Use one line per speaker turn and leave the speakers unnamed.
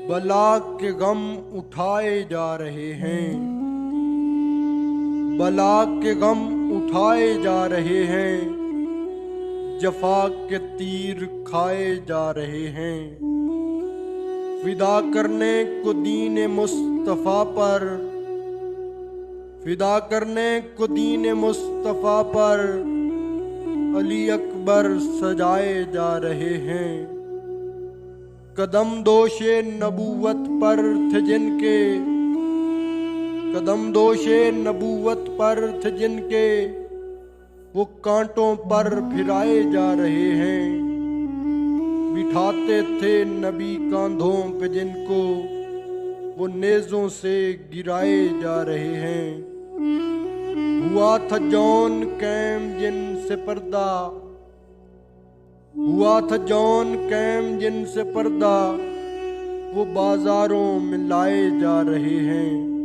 बला के गम उठाए जा रहे हैं, बला के गम उठाए जा रहे हैं, जफा के तीर खाए जा रहे हैं। फिदा करने को दीन मुस्तफ़ा पर, फिदा करने को दीन मुस्तफ़ा पर अली अकबर सजाए जा रहे हैं। कदम दोशे नबूवत पर थे जिनके, कदम दोशे नबूवत पर थे जिनके, वो कांटों पर फिराए जा रहे हैं। बिठाते थे नबी कांधों पे जिनको, वो नेज़ों से गिराए जा रहे हैं। हुआ था जौन कैम जिनसे पर्दा, हुआ था जौन कैम जिनसे पर्दा, वो बाजारों में लाए जा रहे हैं।